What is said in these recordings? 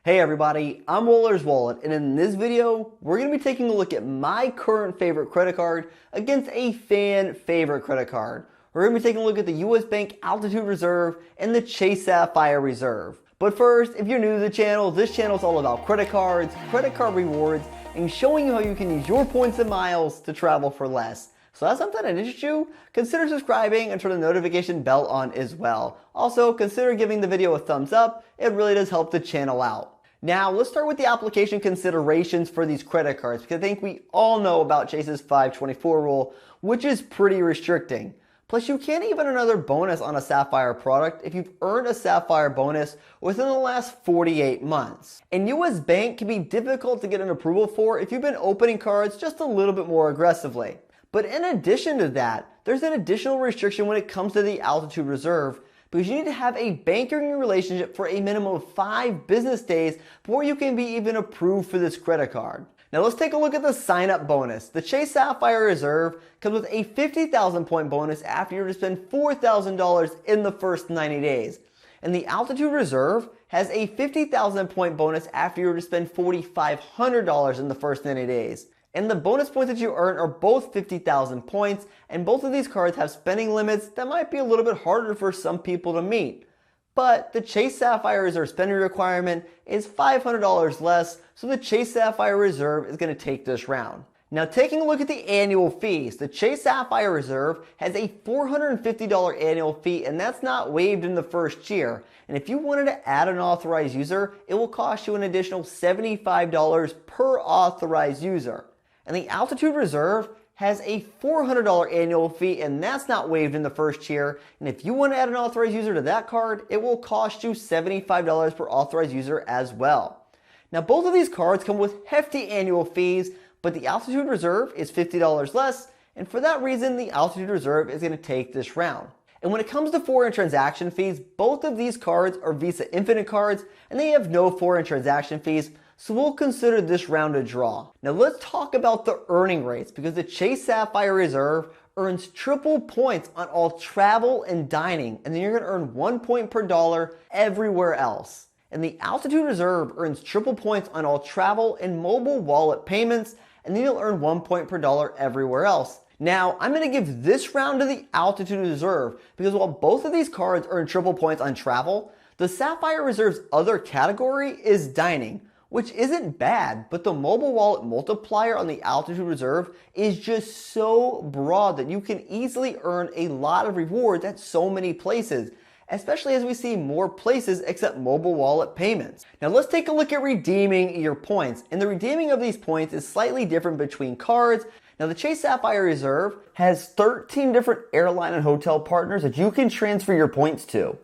Hey everybody, I'm Roller's Wallet, and in this video, we're going to be taking a look at my current favorite credit card against a fan favorite credit card. We're going to be taking a look at the US Bank Altitude Reserve and the Chase Sapphire Reserve. But first, if you're new to the channel, this channel is all about credit cards, credit card rewards, and showing you how you can use your points and miles to travel for less. So that's something that interests you? Consider subscribing and turn the notification bell on as well. Also, consider giving the video a thumbs up. It really does help the channel out. Now, let's start with the application considerations for these credit cards, because I think we all know about Chase's 524 rule, which is pretty restricting. Plus, you can't even earn another bonus on a Sapphire product if you've earned a Sapphire bonus within the last 48 months. And US Bank can be difficult to get an approval for if you've been opening cards just a little bit more aggressively. But in addition to that, there's an additional restriction when it comes to the Altitude Reserve, because you need to have a banking relationship for a minimum of 5 business days before you can be even approved for this credit card. Now let's take a look at the sign-up bonus. The Chase Sapphire Reserve comes with a 50,000 point bonus after you were to spend $4,000 in the first 90 days. And the Altitude Reserve has a 50,000 point bonus after you were to spend $4,500 in the first 90 days. And the bonus points that you earn are both 50,000 points, and both of these cards have spending limits that might be a little bit harder for some people to meet. But the Chase Sapphire Reserve spending requirement is $500 less, so the Chase Sapphire Reserve is going to take this round. Now, taking a look at the annual fees, the Chase Sapphire Reserve has a $450 annual fee, and that's not waived in the first year. And if you wanted to add an authorized user, it will cost you an additional $75 per authorized user. And the Altitude Reserve has a $400 annual fee, and that's not waived in the first year. And if you want to add an authorized user to that card, it will cost you $75 per authorized user as well. Now, both of these cards come with hefty annual fees, but the Altitude Reserve is $50 less, and for that reason, the Altitude Reserve is going to take this round. And when it comes to foreign transaction fees, both of these cards are Visa Infinite cards, and they have no foreign transaction fees, so we'll consider this round a draw. Now let's talk about the earning rates, because the Chase Sapphire Reserve earns triple points on all travel and dining, and then you're going to earn 1 point per dollar everywhere else. And the Altitude Reserve earns triple points on all travel and mobile wallet payments, and then you'll earn 1 point per dollar everywhere else. Now, I'm going to give this round to the Altitude Reserve, because while both of these cards earn triple points on travel, the Sapphire Reserve's other category is dining, which isn't bad, but the mobile wallet multiplier on the Altitude Reserve is just so broad that you can easily earn a lot of rewards at so many places, especially as we see more places accept mobile wallet payments. Now let's take a look at redeeming your points, and the redeeming of these points is slightly different between cards. Now the Chase Sapphire Reserve has 13 different airline and hotel partners that you can transfer your points to.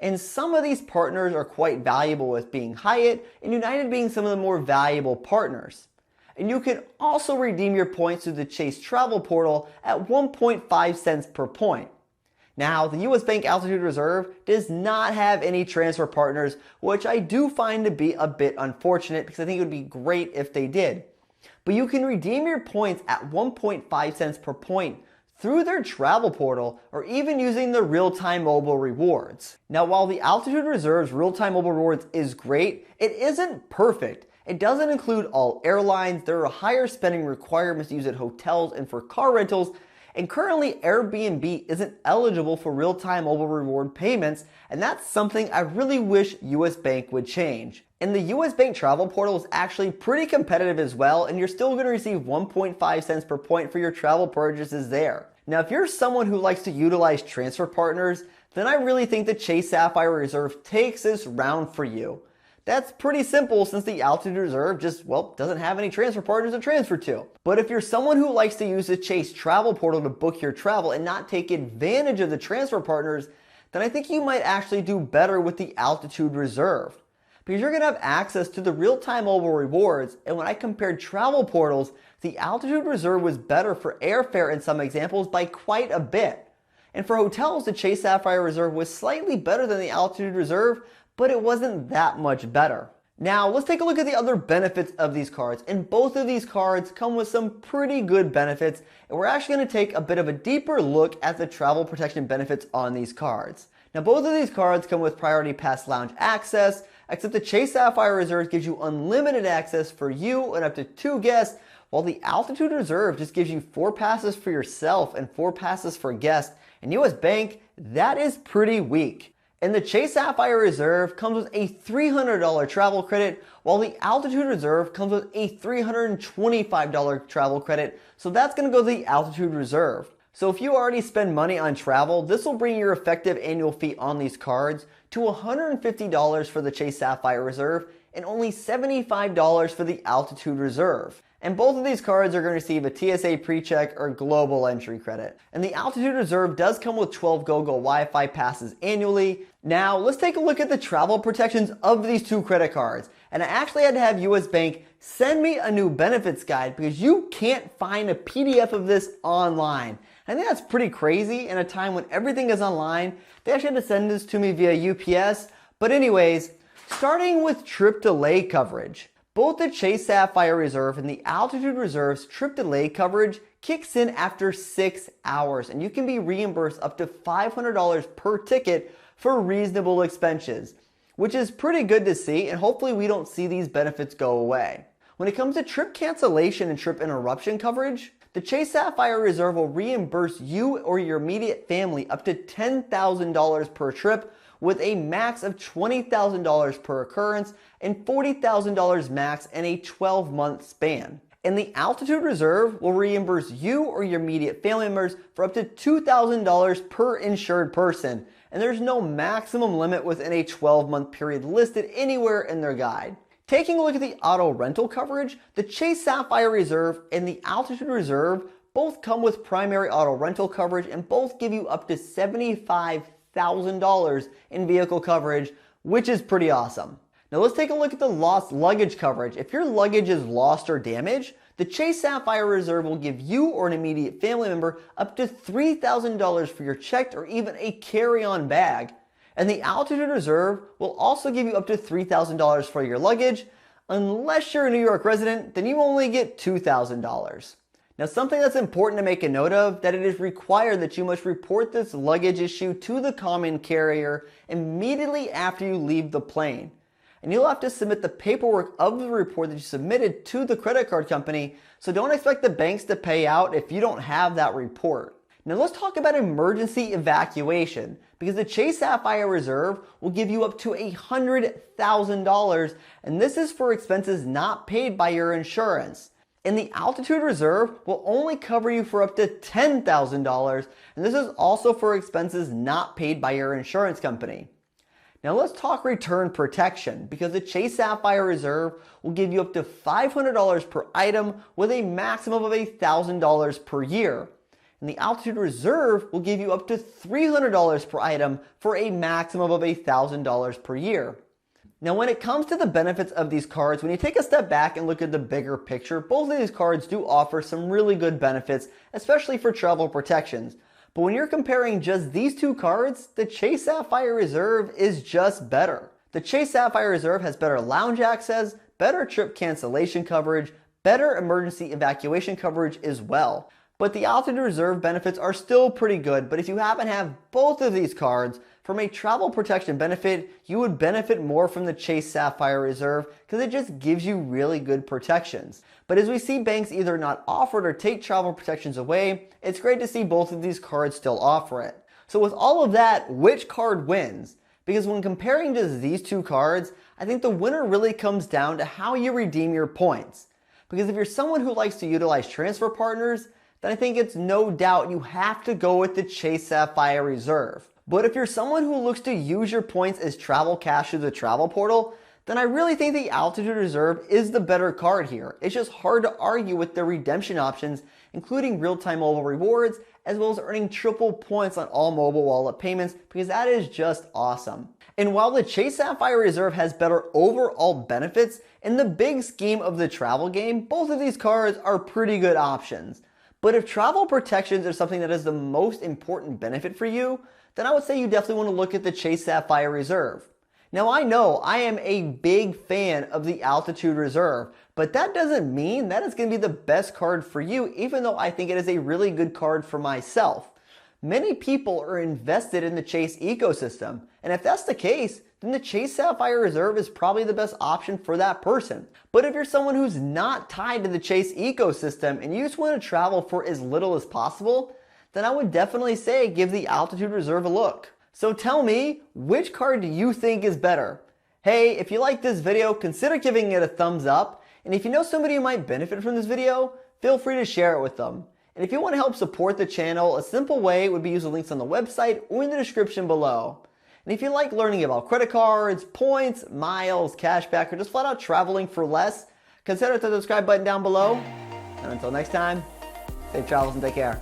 And some of these partners are quite valuable, with being Hyatt and United being some of the more valuable partners. And you can also redeem your points through the Chase Travel Portal at 1.5 cents per point. Now, the US Bank Altitude Reserve does not have any transfer partners, which I do find to be a bit unfortunate, because I think it would be great if they did. But you can redeem your points at 1.5 cents per point through their travel portal, or even using the real-time mobile rewards. Now, while the Altitude Reserve's real-time mobile rewards is great, it isn't perfect. It doesn't include all airlines, there are higher spending requirements to use at hotels and for car rentals, and currently Airbnb isn't eligible for real-time mobile reward payments, and that's something I really wish US Bank would change. And the US Bank Travel Portal is actually pretty competitive as well, and you're still going to receive 1.5 cents per point for your travel purchases there. Now, if you're someone who likes to utilize transfer partners, then I really think the Chase Sapphire Reserve takes this round for you. That's pretty simple, since the Altitude Reserve just, well, doesn't have any transfer partners to transfer to. But if you're someone who likes to use the Chase Travel Portal to book your travel and not take advantage of the transfer partners, then I think you might actually do better with the Altitude Reserve, because you're going to have access to the real-time mobile rewards. And when I compared travel portals, the Altitude Reserve was better for airfare in some examples by quite a bit. And for hotels, the Chase Sapphire Reserve was slightly better than the Altitude Reserve, but it wasn't that much better. Now, let's take a look at the other benefits of these cards, and both of these cards come with some pretty good benefits, and we're actually going to take a bit of a deeper look at the travel protection benefits on these cards. Now, both of these cards come with Priority Pass Lounge access, except the Chase Sapphire Reserve gives you unlimited access for you and up to 2 guests, while the Altitude Reserve just gives you 4 passes for yourself and 4 passes for guests. And US Bank, that is pretty weak. And the Chase Sapphire Reserve comes with a $300 travel credit, while the Altitude Reserve comes with a $325 travel credit. So that's going to go to the Altitude Reserve. So if you already spend money on travel, this will bring your effective annual fee on these cards to $150 for the Chase Sapphire Reserve and only $75 for the Altitude Reserve. And both of these cards are going to receive a TSA PreCheck or global entry credit. And the Altitude Reserve does come with 12 GoGo Wi-Fi passes annually. Now let's take a look at the travel protections of these 2 credit cards. And I actually had to have US Bank send me a new benefits guide because you can't find a PDF of this online. I think that's pretty crazy in a time when everything is online. They actually had to send this to me via UPS. But anyways, starting with trip delay coverage. Both the Chase Sapphire Reserve and the Altitude Reserve's trip delay coverage kicks in after 6 hours, and you can be reimbursed up to $500 per ticket for reasonable expenses, which is pretty good to see, and hopefully we don't see these benefits go away. When it comes to trip cancellation and trip interruption coverage, the Chase Sapphire Reserve will reimburse you or your immediate family up to $10,000 per trip, with a max of $20,000 per occurrence and $40,000 max in a 12-month span. And the Altitude Reserve will reimburse you or your immediate family members for up to $2,000 per insured person, and there's no maximum limit within a 12-month period listed anywhere in their guide. Taking a look at the auto rental coverage, the Chase Sapphire Reserve and the Altitude Reserve both come with primary auto rental coverage and both give you up to $75,000 in vehicle coverage, which is pretty awesome. Now let's take a look at the lost luggage coverage. If your luggage is lost or damaged, the Chase Sapphire Reserve will give you or an immediate family member up to $3,000 for your checked or even a carry-on bag. And the Altitude Reserve will also give you up to $3,000 for your luggage. Unless you're a New York resident, then you only get $2,000. Now something that's important to make a note of, that it is required that you must report this luggage issue to the common carrier immediately after you leave the plane. And you'll have to submit the paperwork of the report that you submitted to the credit card company, so don't expect the banks to pay out if you don't have that report. Now let's talk about emergency evacuation, because the Chase Sapphire Reserve will give you up to $100,000, and this is for expenses not paid by your insurance. And the Altitude Reserve will only cover you for up to $10,000, and this is also for expenses not paid by your insurance company. Now let's talk return protection, because the Chase Sapphire Reserve will give you up to $500 per item with a maximum of $1,000 per year. And the Altitude Reserve will give you up to $300 per item for a maximum of $1,000 per year. Now when it comes to the benefits of these cards, when you take a step back and look at the bigger picture, both of these cards do offer some really good benefits, especially for travel protections. But when you're comparing just these 2 cards, the Chase Sapphire Reserve is just better. The Chase Sapphire Reserve has better lounge access, better trip cancellation coverage, better emergency evacuation coverage as well. But the Altitude Reserve benefits are still pretty good, but if you happen to have both of these cards, from a travel protection benefit, you would benefit more from the Chase Sapphire Reserve because it just gives you really good protections. But as we see banks either not offer it or take travel protections away, it's great to see both of these cards still offer it. So with all of that, which card wins? Because when comparing just these 2 cards, I think the winner really comes down to how you redeem your points. Because if you're someone who likes to utilize transfer partners, then I think it's no doubt you have to go with the Chase Sapphire Reserve. But if you're someone who looks to use your points as travel cash through the travel portal, then I really think the Altitude Reserve is the better card here. It's just hard to argue with the redemption options, including real-time mobile rewards, as well as earning triple points on all mobile wallet payments, because that is just awesome. And while the Chase Sapphire Reserve has better overall benefits, in the big scheme of the travel game, both of these cards are pretty good options. But if travel protections are something that is the most important benefit for you, then I would say you definitely want to look at the Chase Sapphire Reserve. Now I know I am a big fan of the Altitude Reserve, but that doesn't mean that it's going to be the best card for you, even though I think it is a really good card for myself. Many people are invested in the Chase ecosystem, and if that's the case, then the Chase Sapphire Reserve is probably the best option for that person. But if you're someone who's not tied to the Chase ecosystem and you just want to travel for as little as possible, then I would definitely say give the Altitude Reserve a look. So tell me, which card do you think is better? Hey, if you like this video, consider giving it a thumbs up, and if you know somebody who might benefit from this video, feel free to share it with them. And if you want to help support the channel, a simple way would be use the links on the website or in the description below. And if you like learning about credit cards, points, miles, cashback, or just flat out traveling for less, consider the subscribe button down below. And until next time, safe travels and take care.